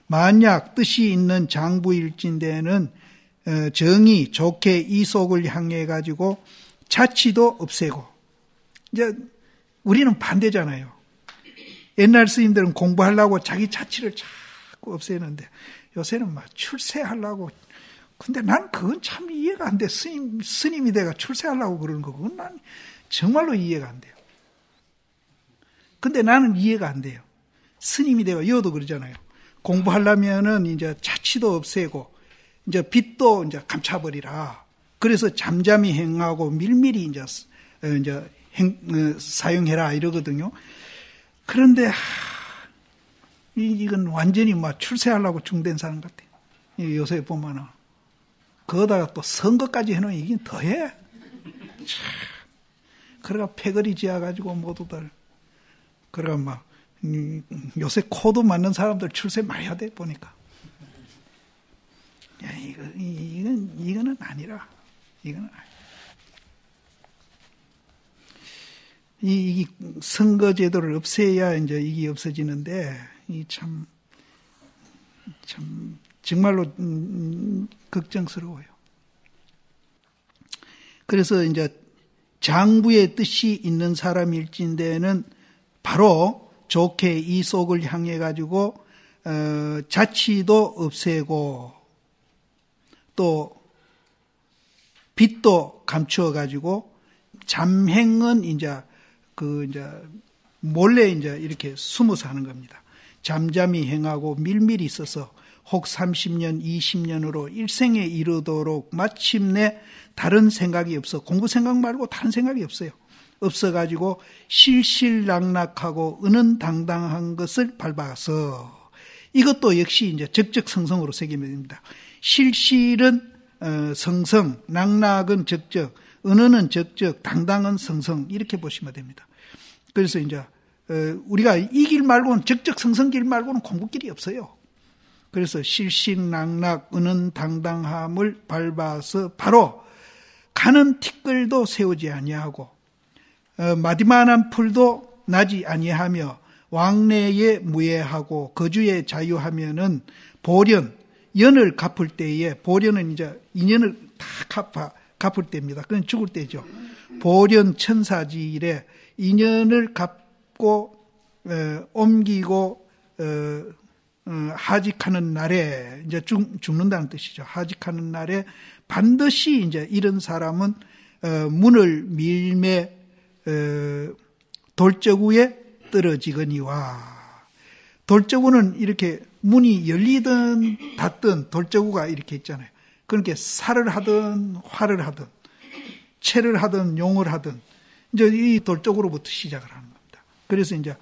만약 뜻이 있는 장부일진대는 정이 좋게 이속을 향해 가지고 자치도 없애고, 이제 우리는 반대잖아요. 옛날 스님들은 공부하려고 자기 자치를 자꾸 없애는데 요새는 막 출세하려고. 근데 난 그건 참 이해가 안 돼. 스님이 내가 출세하려고 그러는 거, 그건 난 정말로 이해가 안 돼요. 근데 나는 이해가 안 돼요. 스님이 내가 여도 그러잖아요. 공부하려면은 이제 자치도 없애고, 이제 빚도 이제 감춰버리라. 그래서 잠잠히 행하고 밀밀히 이제 사용해라 이러거든요. 그런데 이건 완전히 막 출세하려고 중된 사람 같아요. 요새 보면은 거기다가 또 선거까지 해놓으면 이게 더해. 그래가 패거리 지어가지고 모두들 그래가 막 요새 코도 맞는 사람들 출세 많이 하대 보니까. 야, 이거는 아니라. 이거는 아니라. 이 선거제도를 없애야 이제 이게 없어지는데, 정말로 걱정스러워요. 그래서 이제 장부의 뜻이 있는 사람일진대는 바로 좋게 이속을 향해 가지고 자치도 없애고 또 빚도 감추어 가지고 잠행은 이제 몰래 이제 이렇게 숨어서 하는 겁니다. 잠잠히 행하고 밀밀히 있어서 혹 30년, 20년으로 일생에 이르도록 마침내 다른 생각이 없어. 공부 생각 말고 다른 생각이 없어요. 없어가지고 실실락락하고 은은당당한 것을 밟아서, 이것도 역시 이제 적적성성으로 새기면 됩니다. 실실은 성성, 낙락은 적적, 은은은 적적, 당당은 성성, 이렇게 보시면 됩니다. 그래서 이제 우리가 이 길 말고는, 적적성성길 말고는 공부길이 없어요. 그래서 실실낙락, 은은당당함을 밟아서 바로 가는 티끌도 세우지 아니하고 마디만한 풀도 나지 아니하며 왕래에 무예하고 거주에 자유하면은 보련, 연을 갚을 때에, 보련은 이제 인연을 다 갚을 때입니다. 그건 죽을 때죠. 보련 천사지일에 인연을 갚고 옮기고 하직하는 날에, 이제 죽는다는 뜻이죠. 하직하는 날에 반드시 이제 이런 사람은 문을 밀매 돌저구에 떨어지거니와. 돌저구는 이렇게 문이 열리든 닫든 돌저구가 이렇게 있잖아요. 그러니까 살을 하든 활을 하든 채를 하든 용을 하든 이제 이 돌저구로부터 시작을 하는 겁니다. 그래서 이제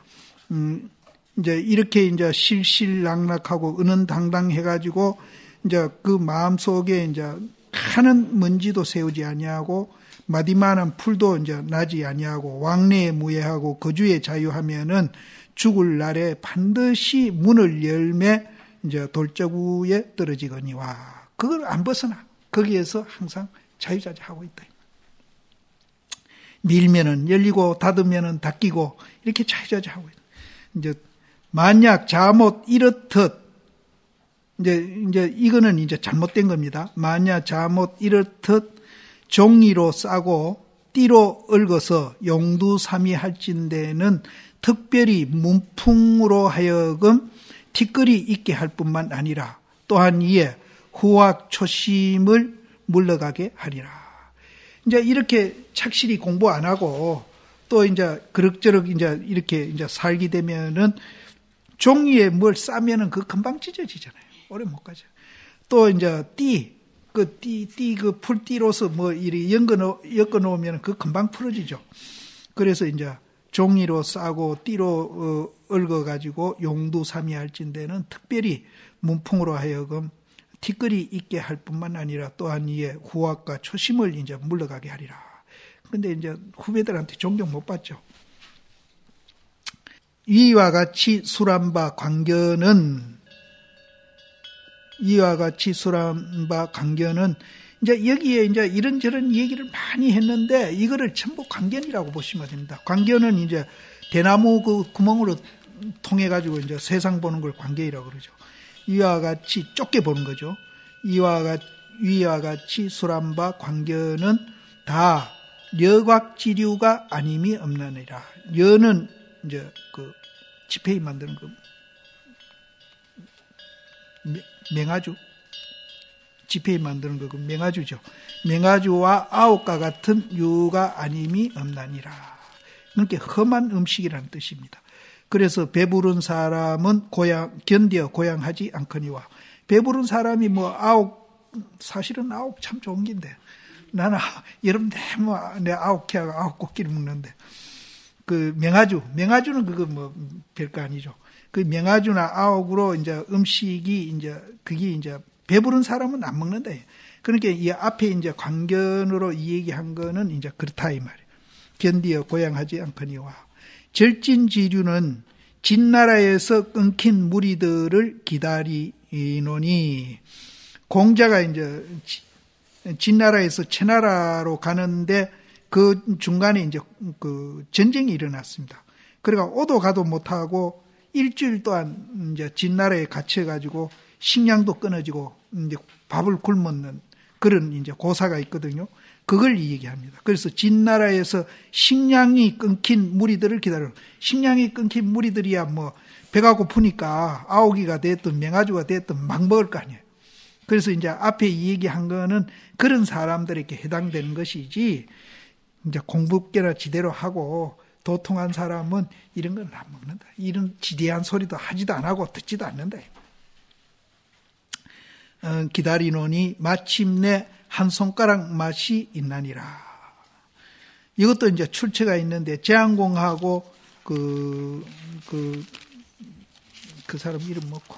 이렇게 이제 실실락락하고 은은당당해가지고 이제 그 마음 속에 이제 하는 먼지도 세우지 아니하고 마디만한 풀도 이제 나지 아니하고 왕래에 무예하고 거주에 자유하면은 죽을 날에 반드시 문을 열매 이제 돌저구에 떨어지거니와. 그걸 안 벗어나. 거기에서 항상 자유자재하고 있다. 밀면은 열리고 닫으면은 닫히고 이렇게 자유자재하고 있다. 이제 만약 잘못 이렇듯, 이제 이거는 이제 잘못된 겁니다. 만약 잘못 이렇듯 종이로 싸고 띠로 얽어서 용두삼이 할진대는 특별히 문풍으로 하여금 티끌이 있게 할 뿐만 아니라 또한 이에 후학 초심을 물러가게 하리라. 이제 이렇게 착실히 공부 안 하고 또 이제 그럭저럭 이제 이렇게 이제 살게 되면은 종이에 뭘 싸면은 그 금방 찢어지잖아요. 오래 못 가죠. 또 이제 그 풀띠로서 뭐 이리 엮어 놓으면 그 금방 풀어지죠. 그래서 이제 종이로 싸고 띠로 얽어가지고 용두삼이할진대는 특별히 문풍으로 하여금 티끌이 있게 할 뿐만 아니라 또한 이에 후학과 초심을 이제 물러가게 하리라. 근데 이제 후배들한테 존경 못 받죠. 이와 같이 술한 바 광견은 이제 여기에 이제 이런저런 얘기를 많이 했는데 이거를 전부 광견이라고 보시면 됩니다. 광견은 이제 대나무 그 구멍으로 통해 가지고 이제 세상 보는 걸 광견이라고 그러죠. 위와 같이 좁게 보는 거죠. 위와 같이 술한 바 광견은 다 려곽지류가 아님이 없나니라. 려는 이제 그 지폐이 만드는 그 맹아주, 지폐이 만드는 거 그 맹아주죠. 맹아주와 아옥과 같은 유가 아님이 없나니라. 그렇게 험한 음식이라는 뜻입니다. 그래서 배부른 사람은 견디어 고향하지 않거니와. 배부른 사람이 사실은 아옥 참 좋은 긴데 나는 여러분 내 아옥회하고 아옥 꽃기를 먹는데 그 맹아주는 그거 별거 아니죠. 그 맹아주나 아옥으로 이제 음식이 이제 그게 이제 배부른 사람은 안 먹는다. 그러니까 이 앞에 이제 광견으로 이 얘기한 거는 이제 그렇다 이 말이에요. 견디어 고향하지 않거니와. 절진지류는 진나라에서 끊긴 무리들을 기다리노니. 공자가 이제 진나라에서 채나라로 가는데 그 중간에 이제 그 전쟁이 일어났습니다. 그러니까 오도 가도 못하고 일주일 동안 이제 진나라에 갇혀가지고 식량도 끊어지고 이제 밥을 굶었는 그런 이제 고사가 있거든요. 그걸 얘기합니다. 그래서 진나라에서 식량이 끊긴 무리들을 기다려. 식량이 끊긴 무리들이야 배가 고프니까 아오기가 됐든 맹아주가 됐든 막 먹을 거 아니에요. 그래서 이제 앞에 이 얘기한 거는 그런 사람들에게 해당되는 것이지, 이제 공부께나 지대로 하고 도통한 사람은 이런 건 안 먹는다. 이런 지대한 소리도 하지도 안 하고 듣지도 않는다. 기다리노니 마침내 한 손가락 맛이 있나니라. 이것도 이제 출처가 있는데, 제한공하고 그 사람 이름 뭐고?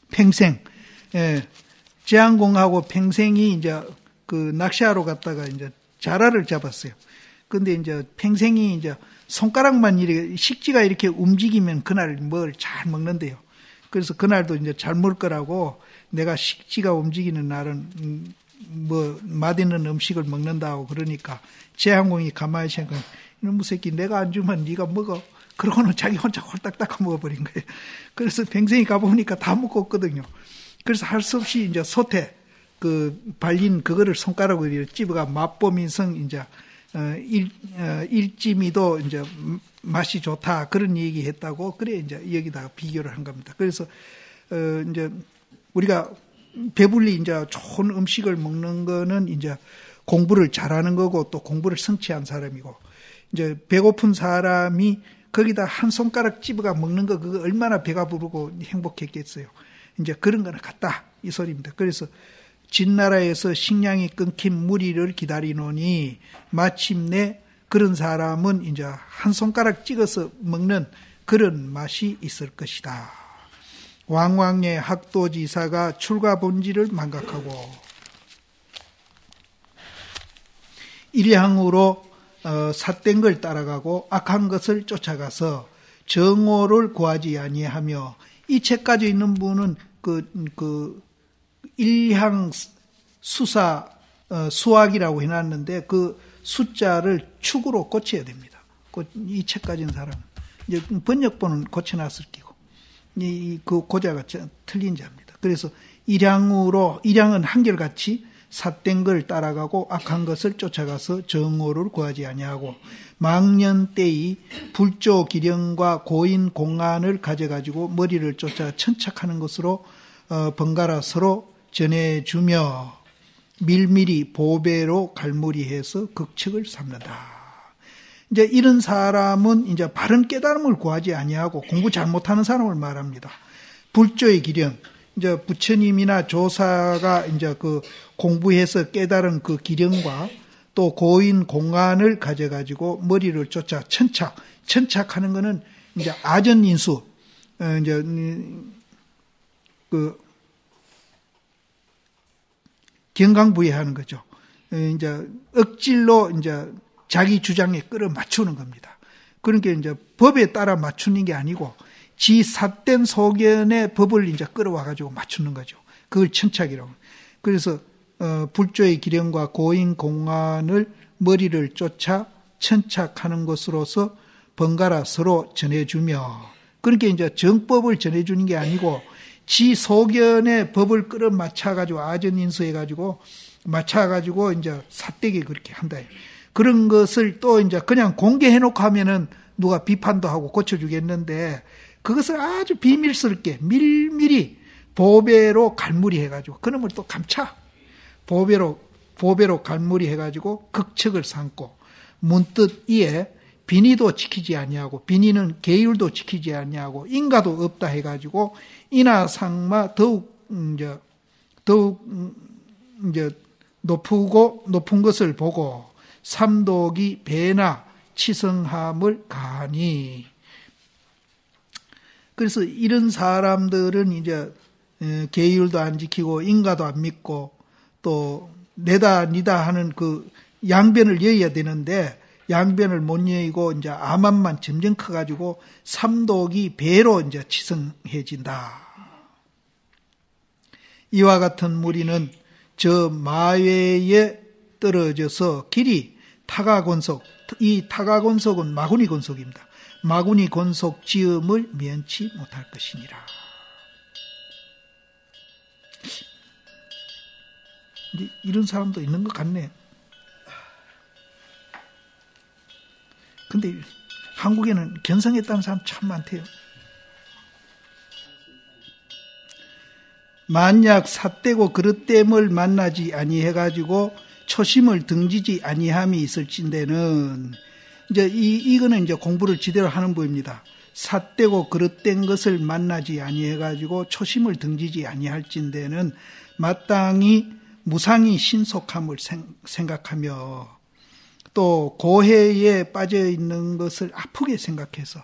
팽생. 예. 제한공하고 팽생이 이제 그 낚시하러 갔다가 이제 자라를 잡았어요. 근데 이제 팽생이 이제 손가락만 이렇게, 식지가 이렇게 움직이면 그날 뭘 잘 먹는데요. 그래서 그날도 이제 잘 먹을 거라고, 내가 식지가 움직이는 날은 맛있는 음식을 먹는다고 그러니까 제한공이 가만히 생각해, 이놈의 새끼 내가 안 주면 네가 먹어. 그러고는 자기 혼자 홀딱 닦아 먹어버린 거예요. 그래서 팽생이 가보니까 다 먹고 없거든요. 그래서 할 수 없이 이제 소태, 발린 그거를 손가락으로 이렇게 찝어가 맛보민성 이제, 일찜이도 이제 맛이 좋다. 그런 얘기 했다고, 그래 이제 여기다가 비교를 한 겁니다. 그래서, 이제 우리가 배불리 이제 좋은 음식을 먹는 거는 이제 공부를 잘하는 거고 또 공부를 성취한 사람이고, 이제 배고픈 사람이 거기다 한 손가락 집어가 먹는 거, 그거 얼마나 배가 부르고 행복했겠어요. 이제 그런 거는 같다. 이 소리입니다. 그래서 진나라에서 식량이 끊긴 무리를 기다리노니 마침내 그런 사람은 이제 한 손가락 찍어서 먹는 그런 맛이 있을 것이다. 왕왕의 학도지사가 출가 본지를 망각하고 일향으로 삿된 걸 따라가고 악한 것을 쫓아가서 정오를 구하지 아니하며, 이 책까지 있는 분은 일향 수사 수학이라고 해놨는데 그 숫자를 축으로 고쳐야 됩니다. 이 책까지 있는 사람은 이제 번역본은 고쳐놨을 끼고 그 고자가 틀린 자입니다. 그래서 일향은 한결같이 삿된 걸 따라가고 악한 것을 쫓아가서 정오를 구하지 아니하고, 망년 때의 불조 기령과 고인 공안을 가져가지고 머리를 쫓아 천착하는 것으로 번갈아 서로 전해주며 밀밀히 보배로 갈무리해서 극측을 삼는다. 이제 이런 사람은 이제 바른 깨달음을 구하지 아니하고 공부 잘못하는 사람을 말합니다. 불조의 기령, 이제 부처님이나 조사가 이제 공부해서 깨달은 그 기령과 또 고인 공안을 가져가지고 머리를 쫓아 천착하는 거는 이제 아전인수, 이제 경강부회하는 거죠. 이제 억질로 이제 자기 주장에 끌어 맞추는 겁니다. 그러니까 이제 법에 따라 맞추는 게 아니고 지 삿된 소견의 법을 이제 끌어와가지고 맞추는 거죠. 그걸 천착이라고. 그래서 불조의 기령과 고인 공안을 머리를 쫓아 천착하는 것으로서 번갈아 서로 전해주며 그러니까 이제 정법을 전해주는 게 아니고 지 소견의 법을 끌어 맞춰가지고 아전인수해가지고 맞춰가지고 이제 삿되게 그렇게 한다. 그런 것을 또 이제 그냥 공개해놓고 하면은 누가 비판도 하고 고쳐주겠는데 그것을 아주 비밀스럽게 밀밀히 보배로 갈무리 해가지고 그놈을 또 감차. 보배로 갈무리 해가지고 극척을 삼고 문득 이에 비니도 지키지 아니하고 비니는 계율도 지키지 아니하고 인가도 없다 해가지고 인하상마 더욱 높은 것을 보고 삼독이 배나 치성함을 가하니. 그래서 이런 사람들은 이제 계율도 안 지키고 인가도 안 믿고 또 내다 니다 하는 그 양변을 여어야 되는데 양변을 못 여의고 이제 암암만 점점 커가지고 삼독이 배로 이제 치성해진다. 이와 같은 무리는 저 마외에 떨어져서 길이 타가곤속, 이 타가곤속은 마구니 곤속입니다. 마구니 곤속 지음을 면치 못할 것이니라. 이런 사람도 있는 것 같네. 근데 한국에는 견성했다는 사람 참 많대요. 만약 삿되고 그릇됨을 만나지 아니해가지고 초심을 등지지 아니함이 있을진대는 이제 이거는 이제 공부를 제대로 하는 부입니다. 삿되고 그릇된 것을 만나지 아니해가지고 초심을 등지지 아니할진대는 마땅히 무상이 신속함을 생각하며 또 고해에 빠져 있는 것을 아프게 생각해서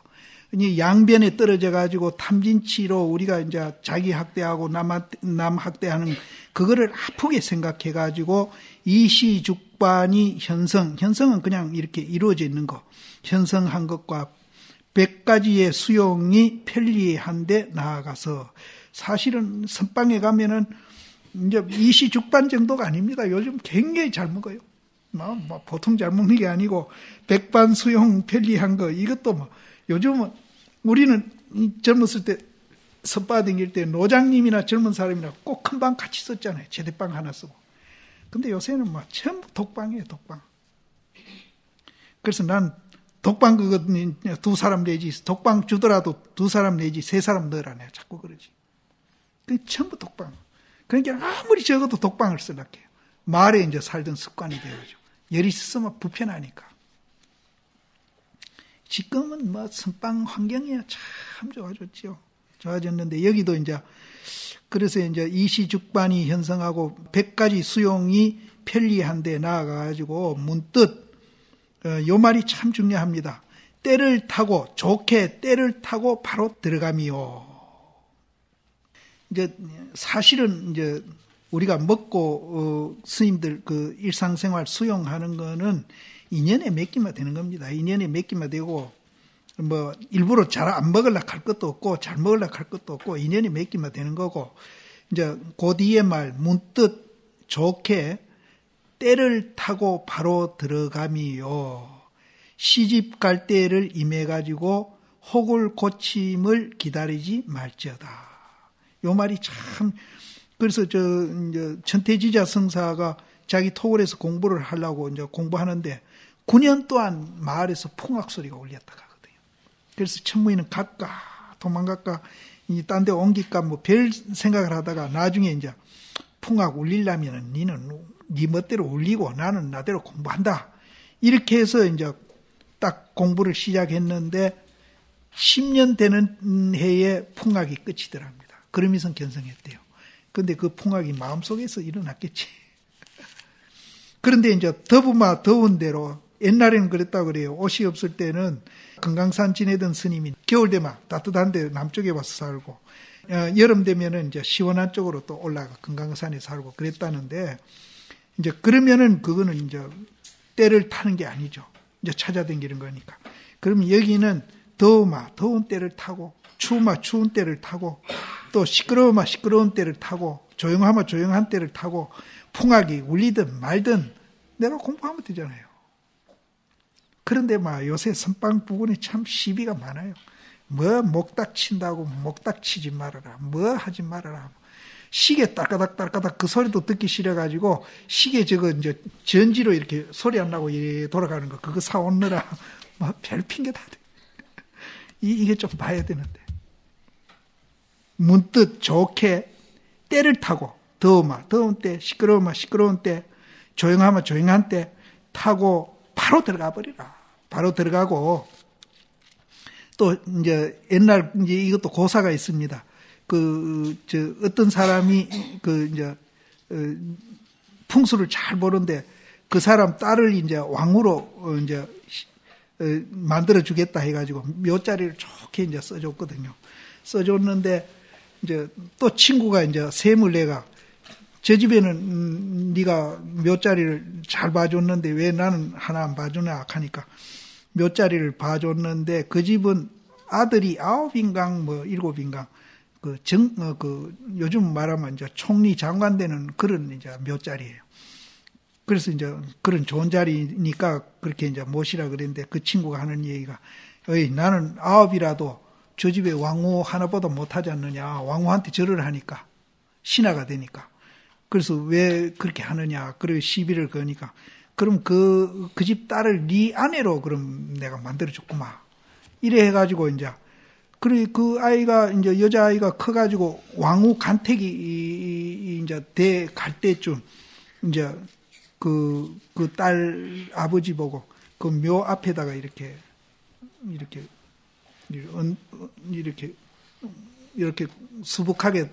양변에 떨어져 가지고 탐진치로 우리가 이제 자기 학대하고 남 학대하는 그거를 아프게 생각해 가지고 이시죽반이 현성은 그냥 이렇게 이루어져 있는 거, 현성한 것과 100가지의 수용이 편리한데 나아가서 사실은 선방에 가면은 이제 이시죽반 정도가 아닙니다. 요즘 굉장히 잘 먹어요. 뭐 보통 잘 먹는 게 아니고 백반 수용 편리한 거 이것도 뭐 요즘은 우리는 젊었을 때 선바 댕길 때 노장님이나 젊은 사람이나 꼭 큰 방 같이 썼잖아요. 제대방 하나 쓰고. 근데 요새는 뭐 전부 독방이에요, 독방. 그래서 난 독방 그거 두 사람 내지 독방 주더라도 두 사람 내지 세 사람 넣으라 내가 자꾸 그러지. 그 전부 독방. 그러니까 아무리 적어도 독방을 쓰려고 해요. 마을에 이제 살던 습관이 되어가지고 열이 있으면 불편하니까. 지금은 뭐 선방 환경이야 참 좋아졌죠. 좋아졌는데 여기도 이제 그래서 이제 이시죽반이 현성하고 100가지 수용이 편리한데 나아가가지고 문득 요 말이 참 중요합니다. 때를 타고 좋게 때를 타고 바로 들어가미요. 이제 사실은 이제 우리가 먹고 스님들 그 일상생활 수용하는 거는 인연에 맡기면 되는 겁니다. 인연에 맡기면 되고 뭐 일부러 잘 안 먹으려고 할 것도 없고 잘 먹으려고 할 것도 없고 인연에 맡기면 되는 거고 이제 그 뒤에 말 문득 좋게 때를 타고 바로 들어가미요. 시집 갈 때를 임해가지고 혹을 고침을 기다리지 말지어다. 요 말이 참 그래서 이제 천태지자 성사가 자기 토굴에서 공부를 하려고 이제 공부하는데 9년 동안 마을에서 풍악 소리가 울렸다 가거든요. 그래서 천무이는 갈까 도망갈까 딴 데 옮길까 뭐 별 생각을 하다가 나중에 이제 풍악 울리려면은 니는 네 멋대로 울리고 나는 나대로 공부한다. 이렇게 해서 이제 딱 공부를 시작했는데 10년 되는 해에 풍악이 끝이더랍니다. 그러면서 견성했대요. 근데 그 풍악이 마음속에서 일어났겠지. 그런데 이제 더운 대로 옛날에는 그랬다고 그래요. 옷이 없을 때는 금강산 지내던 스님이 겨울 되면 따뜻한 데 남쪽에 와서 살고 여름 되면은 이제 시원한 쪽으로 또 올라가 금강산에 살고 그랬다는데 이제 그러면은 그거는 이제 때를 타는 게 아니죠. 이제 찾아다니는 거니까. 그러면 여기는 더운 때를 타고 추운 때를 타고 또 시끄러운 때를 타고 조용한 때를 타고 풍악이 울리든 말든 내가 공부하면 되잖아요. 그런데 막 요새 선방 부근에 참 시비가 많아요. 뭐 목닥 친다고 목닥 치지 말아라. 뭐 하지 말아라. 시계 딸까닥 그 소리도 듣기 싫어가지고 시계 저거 이제 전지로 이렇게 소리 안 나고 돌아가는 거 그거 사오느라 뭐 별 핑계 다 돼. 이게 좀 봐야 되는데. 문득 좋게 때를 타고 더운 때 시끄러운 때 조용한 때 타고 바로 들어가 버리라. 바로 들어가고 또 이제 옛날 이제 이것도 고사가 있습니다. 어떤 사람이 풍수를 잘 보는데 그 사람 딸을 이제 왕으로 이제 만들어 주겠다 해가지고 묘자리를 좋게 이제 써줬거든요. 써줬는데 이제 또 친구가 이제 셈을 내가 저 집에는 네가 묘자리를 잘 봐줬는데 왜 나는 하나 안 봐주나 하니까 묘자리를 봐줬는데 그 집은 아들이 9인강 뭐 7인강 요즘 말하면 이제 총리 장관 되는 그런 이제 묘자리예요. 그래서 이제 그런 좋은 자리니까 그렇게 이제 모시라 그랬는데 그 친구가 하는 얘기가 나는 9이라도 저 집에 왕후 하나보다 못하지 않느냐. 왕후한테 절을 하니까 신하가 되니까. 그래서 왜 그렇게 하느냐. 그리고 시비를 거니까 그럼 그 집 딸을 네 아내로 그럼 내가 만들어줬구만. 이래 해가지고 이제 그 아이가 이제 여자아이가 커가지고 왕후 간택이 이제 돼 갈 때쯤 이제 그 딸 아버지 보고 그 묘 앞에다가 이렇게 수북하게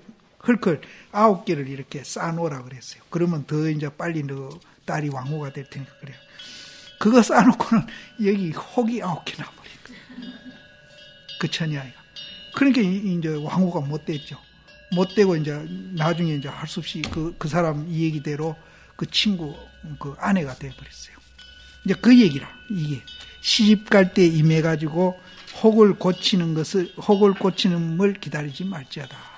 헐클 9개를 이렇게 쌓아놓으라 그랬어요. 그러면 더 이제 빨리 너 딸이 왕후가 될 테니까 그래요. 그거 쌓아놓고는 여기 혹이 9개 나버린 거예요. 그 처녀아이가. 그러니까 이제 왕후가 못 됐죠. 못 되고 이제 나중에 이제 할 수 없이 그 사람 이 얘기대로 그 친구 그 아내가 돼버렸어요. 이제 그 얘기라 이게 시집 갈 때 임해가지고 혹을 고치는 걸 기다리지 말지어다.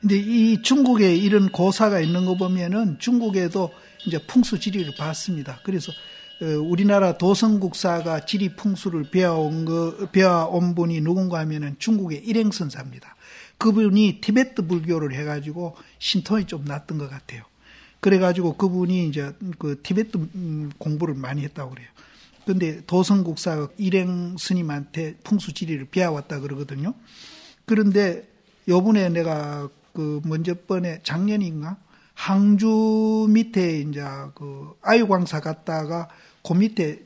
근데 이 중국에 이런 고사가 있는 거 보면은 중국에도 이제 풍수 지리를 봤습니다. 그래서 우리나라 도성국사가 지리 풍수를 배워온 분이 누군가 하면은 중국의 일행선사입니다. 그분이 티베트 불교를 해가지고 신통이 좀 났던 것 같아요. 그래가지고 그분이 이제 그 티베트 공부를 많이 했다고 그래요. 근데 도성국사가 일행 스님한테 풍수 지리를 배워왔다 그러거든요. 그런데 요번에 내가 먼저 번에 작년인가 항주 밑에 이제 아유광사 갔다가 그 밑에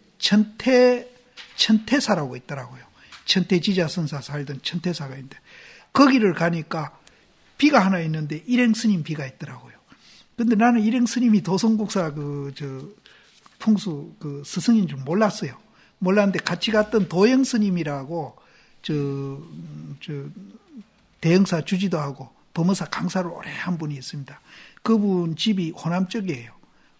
천태사라고 있더라고요. 천태지자선사 살던 천태사가 있는데 거기를 가니까 비가 하나 있는데 일행 스님 비가 있더라고요. 근데 나는 일행 스님이 도성국사 풍수 스승인 줄 몰랐어요. 몰랐는데 같이 갔던 도영 스님이라고 대형사 주지도 하고 범어사 강사를 오래 한 분이 있습니다. 그분 집이 호남 쪽이에요.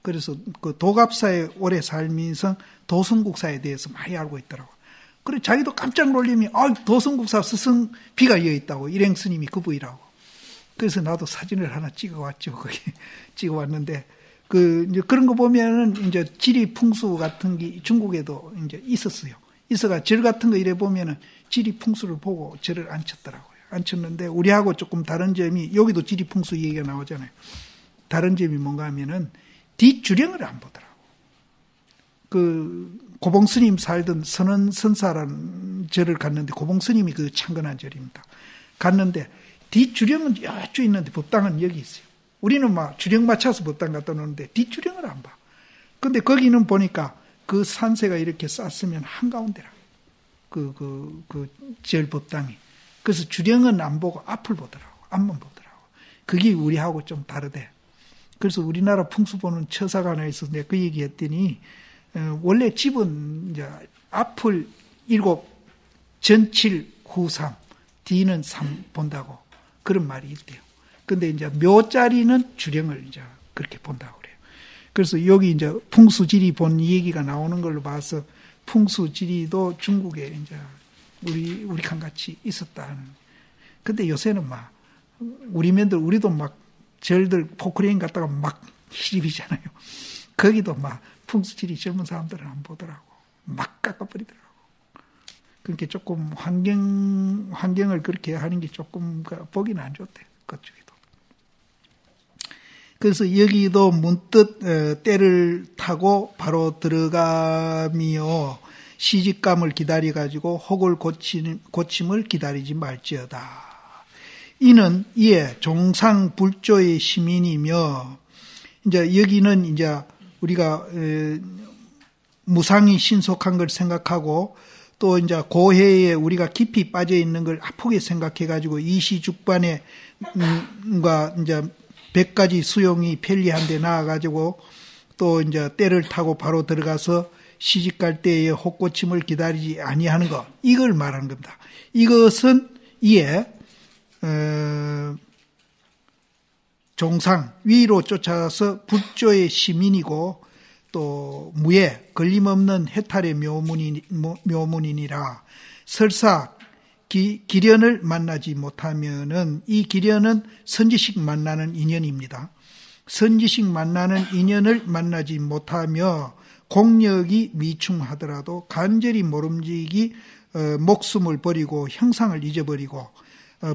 그래서 그 도갑사에 오래 살면서 도성국사에 대해서 많이 알고 있더라고요. 그래 자기도 깜짝 놀림이 도성국사 스승 비가 이어 있다고 일행 스님이 그분이라고. 그래서 나도 사진을 하나 찍어왔죠. 거기 찍어왔는데 이제 그런 거 보면은 이제 지리 풍수 같은 게 중국에도 이제 있었어요. 있어가 절 같은 거 이래 보면은 지리 풍수를 보고 절을 안 쳤더라고요. 안 쳤는데 우리하고 조금 다른 점이 여기도 지리 풍수 얘기가 나오잖아요. 다른 점이 뭔가 하면은 뒷주령을 안 보더라고. 고봉스님 살던 선원선사라는 절을 갔는데 고봉스님이 창건한 절입니다. 갔는데 뒷주령은 여쭈 있는데 법당은 여기 있어요. 우리는 막 주령 맞춰서 법당 갖다 놓는데 뒷주령을 안 봐. 근데 거기는 보니까 그 산세가 이렇게 쌌으면 한가운데라. 절 법당이. 그래서 주령은 안 보고 앞을 보더라고. 앞만 보더라고. 그게 우리하고 좀 다르대. 그래서 우리나라 풍수 보는 처사가 하나 있어서 내가 그 얘기 했더니, 원래 집은 이제 앞을 7, 전 7, 후 3, 뒤는 3 본다고 그런 말이 있대요. 근데 이제 묘자리는 주령을 이제 그렇게 본다고 그래요. 그래서 여기 이제 풍수지리 본 얘기가 나오는 걸로 봐서 풍수지리도 중국에 이제 우리 같이 있었다는. 근데 요새는 막 우리도 막 절들 포크레인 갔다가 막 시립이잖아요. 거기도 막 풍수지리 젊은 사람들은 안 보더라고. 막 깎아버리더라고. 그러니까 조금 환경을 그렇게 하는 게 조금 보기는 안 좋대. 그쪽에도. 그래서 여기도 문득 때를 타고 바로 들어가며 시집감을 기다려가지고 혹을 고침을 기다리지 말지어다. 이는 이에 종상불조의 시민이며, 이제 여기는 이제 우리가 무상이 신속한 걸 생각하고 또 이제 고해에 우리가 깊이 빠져 있는 걸 아프게 생각해가지고 이시죽반에 이제 100가지 수용이 편리한 데 나와가지고 또 이제 때를 타고 바로 들어가서 시집갈 때의 혹고침을 기다리지 아니하는 것, 이걸 말하는 겁니다. 이것은 이에 종상 위로 쫓아서 불조의 시민이고 또 무예 걸림없는 해탈의 묘문이니라. 설사 기련을 만나지 못하면은, 이 기련은 선지식 만나는 인연입니다. 선지식 만나는 인연을 만나지 못하며 공력이 미충하더라도 간절히 모름지기 목숨을 버리고 형상을 잊어버리고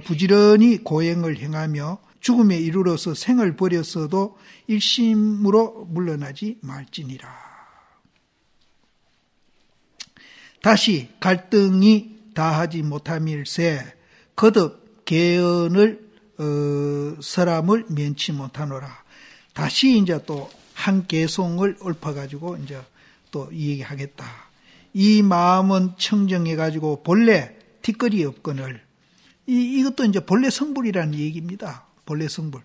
부지런히 고행을 행하며 죽음에 이르러서 생을 버렸어도 일심으로 물러나지 말지니라. 다시 갈등이 다하지 못함일세 거듭 개언을 사람을 면치 못하노라. 다시 이제 또 한 개송을 읊어가지고 이제 또 이 얘기하겠다. 이 마음은 청정해가지고 본래 티끌이 없거늘. 이것도 이제 본래 성불이라는 얘기입니다. 본래 성불.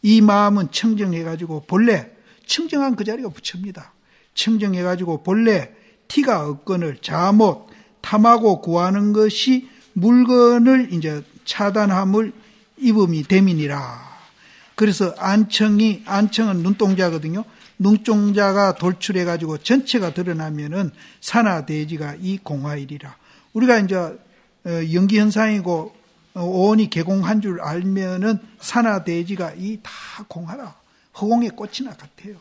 이 마음은 청정해가지고 본래 청정한 그 자리가 부처입니다. 청정해가지고 본래 티가 없거늘 자못 탐하고 구하는 것이 물건을 이제 차단함을 입음이 됨이니라. 그래서 안청은 눈동자거든요. 눈동자가 돌출해가지고 전체가 드러나면은 산하대지가 이 공화일이라. 우리가 이제 연기현상이고 오온이 개공한 줄 알면은 산하대지가 이 다 공하라. 허공의 꽃이나 같아요.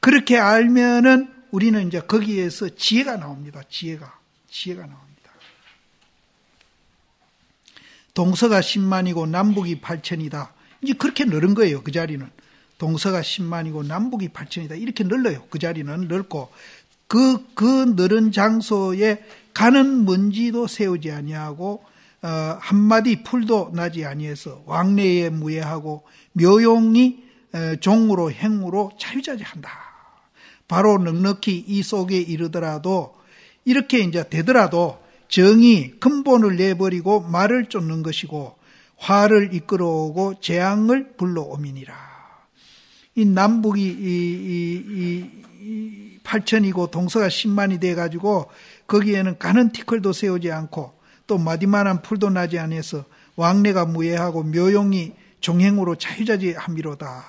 그렇게 알면은 우리는 이제 거기에서 지혜가 나옵니다. 지혜가 나옵니다. 동서가 10만이고 남북이 8천이다. 이제 그렇게 늘은 거예요. 그 자리는. 동서가 10만이고 남북이 8천이다. 이렇게 늘어요. 그 자리는 넓고 그 늘은 장소에 가는 먼지도 세우지 아니하고 한마디 풀도 나지 아니해서 왕래에 무예하고 묘용이 종으로 행으로 자유자재한다. 바로 넉넉히 이 속에 이르더라도 이렇게 이제 되더라도 정이 근본을 내버리고 말을 쫓는 것이고 화를 이끌어오고 재앙을 불러오미니라. 이 남북이 8천이고 동서가 10만이 돼가지고 거기에는 가는 티끌도 세우지 않고 또 마디만한 풀도 나지 않아서 왕래가 무예하고 묘용이 종행으로 자유자재함이로다.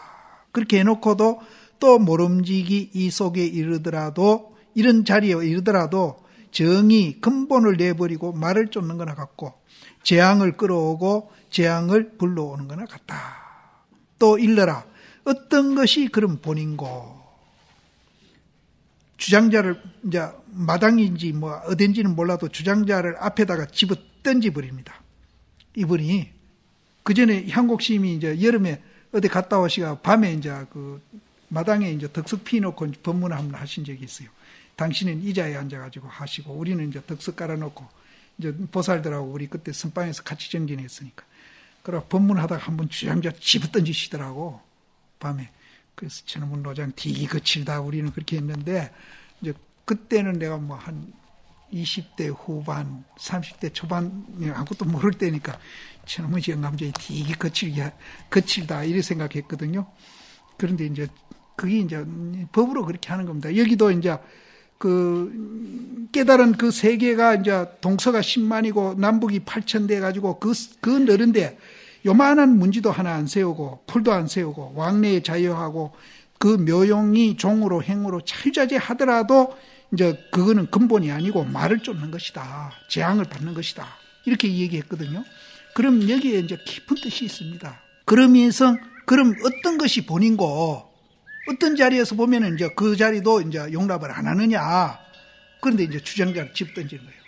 그렇게 해놓고도 또 모름지기 이 속에 이르더라도 이런 자리에 이르더라도 정이 근본을 내버리고 말을 쫓는 거나 같고 재앙을 끌어오고 재앙을 불러오는 거나 같다. 또 일러라. 어떤 것이 그런 본인고. 주장자를 이제 마당인지 뭐 어딘지는 몰라도 주장자를 앞에다가 집어 던지버립니다. 이분이 그 전에 향곡심이 이제 여름에 어디 갔다 오시가 밤에 이제 그 마당에 이제 덕석 피놓고 법문을 한번 하신 적이 있어요. 당신은 이 자리에 앉아가지고 하시고 우리는 이제 덕석 깔아놓고 이제 보살들하고 우리 그때 선방에서 같이 정진했으니까. 그러고 법문하다가 한번 주장자 집어 던지시더라고. 밤에. 그래서 저놈은 노장 되게 거칠다. 우리는 그렇게 했는데 이제 그때는 내가 뭐 한 20대 후반, 30대 초반 아무것도 모를 때니까 저놈은 영감자에 되게 거칠다 이렇게 생각했거든요. 그런데 이제 그게 이제 법으로 그렇게 하는 겁니다. 여기도 이제 그 깨달은 그 세계가 이제 동서가 10만이고 남북이 8천 돼 가지고 그 넓은데 요만한 문지도 하나 안 세우고 풀도 안 세우고 왕래에 자유하고 그 묘용이 종으로 행으로 자유자재 하더라도 이제 그거는 근본이 아니고 말을 쫓는 것이다. 재앙을 받는 것이다. 이렇게 얘기했거든요. 그럼 여기에 이제 깊은 뜻이 있습니다. 그러면서 그럼 어떤 것이 본인고 어떤 자리에서 보면은 이제 그 자리도 이제 용납을 안 하느냐. 그런데 이제 주장자를 집어 던지는 거예요.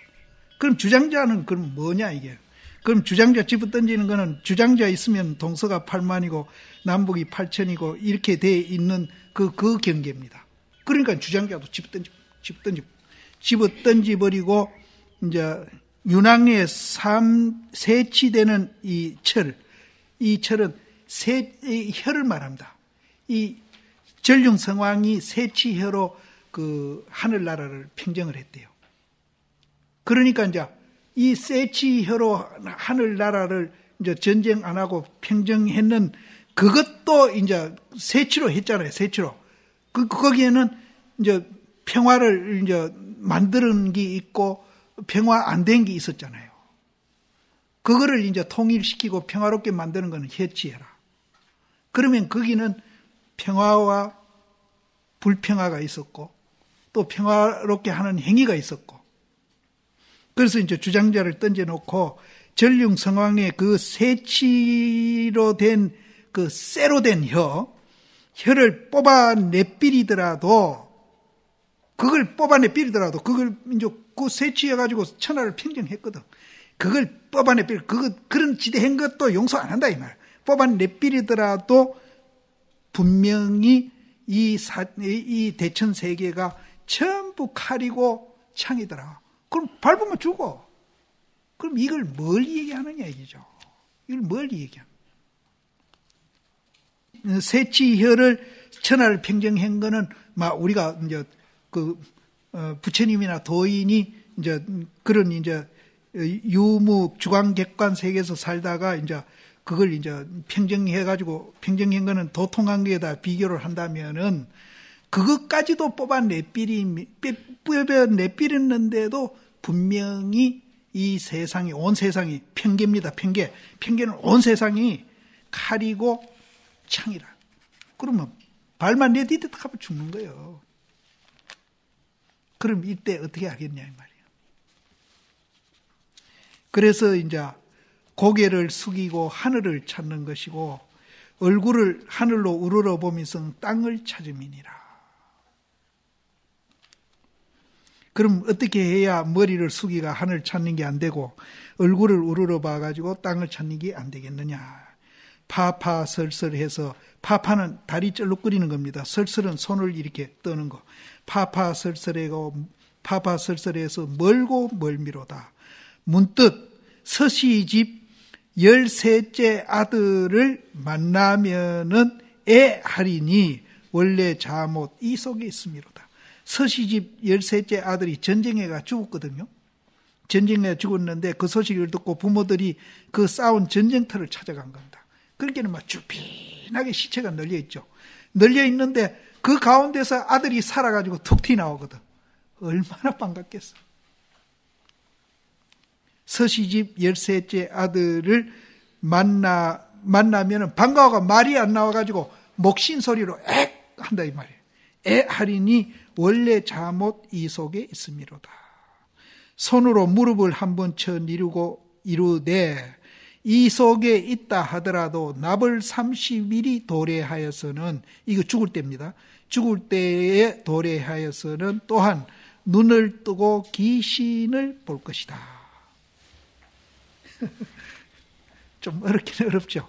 그럼 주장자는 그럼 뭐냐 이게. 그럼 주장자 집어 던지는 거는 주장자 있으면 동서가 8만이고 남북이 8천이고 이렇게 돼 있는 그 경계입니다. 그러니까 주장자도 집어 던져버리고 이제 윤왕리에 세치되는 이 철은 혀를 말합니다. 이 전륜성왕이 세치혀로 그 하늘나라를 평정을 했대요. 그러니까 이제 이 세치혀로 하늘나라를 이제 전쟁 안 하고 평정했는 그것도 이제 세치로 했잖아요. 세치로. 거기에는 이제 평화를 이제 만드는 게 있고 평화 안 된 게 있었잖아요. 그거를 이제 통일시키고 평화롭게 만드는 것은 혀치해라. 그러면 거기는 평화와 불평화가 있었고 또 평화롭게 하는 행위가 있었고 그래서 이제 주장자를 던져놓고 전륜성왕의 그 세치로 된 그 쇠로 된 혀를 뽑아내버리더라도 그걸 이제 그 세치해가지고 천하를 평정했거든. 그걸 뽑아내버리 그런 지대한 것도 용서 안 한다 이 말. 뽑아내버리더라도 분명히 이 대천 세계가 전부 칼이고 창이더라. 그럼 밟으면 죽어. 그럼 이걸 뭘 얘기하느냐 이거죠. 이걸 뭘 얘기하느냐. 세치혀를 천하를 평정한 거는 막 우리가 이제 부처님이나 도인이 이제 그런 이제 유무 주광객관 세계에서 살다가 이제 그걸 이제 평정해가지고 평정한 거는 도통한 거에다 비교를 한다면은 그것까지도 뽑아내버렸는데도 분명히 이 세상이 온 세상이 평계입니다. 평계는 온 세상이 칼이고 창이라. 그러면 발만 내디듯 하면 죽는 거예요. 그럼 이때 어떻게 하겠냐 이 말이에요. 그래서 이제 고개를 숙이고 하늘을 찾는 것이고 얼굴을 하늘로 우러러 보면서 땅을 찾음이니라. 그럼 어떻게 해야 머리를 숙이가 하늘을 찾는 게 안 되고 얼굴을 우러러 봐가지고 땅을 찾는 게 안 되겠느냐. 파파설설해서 파파는 다리 쩔룩거리는 겁니다. 설설은 손을 이렇게 떠는 거. 파파설설해서 멀고 멀미로다. 문득 서시집 13째 아들을 만나면은 애하리니 원래 자못 이 속에 있음이로다. 서시집 13째 아들이 전쟁에가 죽었거든요. 전쟁에 죽었는데 그 소식을 듣고 부모들이 그 싸운 전쟁터를 찾아간 겁니다. 그렇게는 막 주핀하게 시체가 널려있죠. 널려있는데 그 가운데서 아들이 살아가지고 툭 튀어나오거든. 얼마나 반갑겠어. 서시집 13째 아들을 만나면 반가워가 말이 안 나와가지고 목신 소리로 액 한다 이 말이에요. 애하리니 원래 자못 이 속에 있음이로다. 손으로 무릎을 한번 쳐 이루되 이 속에 있다 하더라도 납을 30일이 도래하여서는 이거 죽을 때입니다. 죽을 때에 도래하여서는 또한 눈을 뜨고 귀신을 볼 것이다. 좀 어렵긴 어렵죠.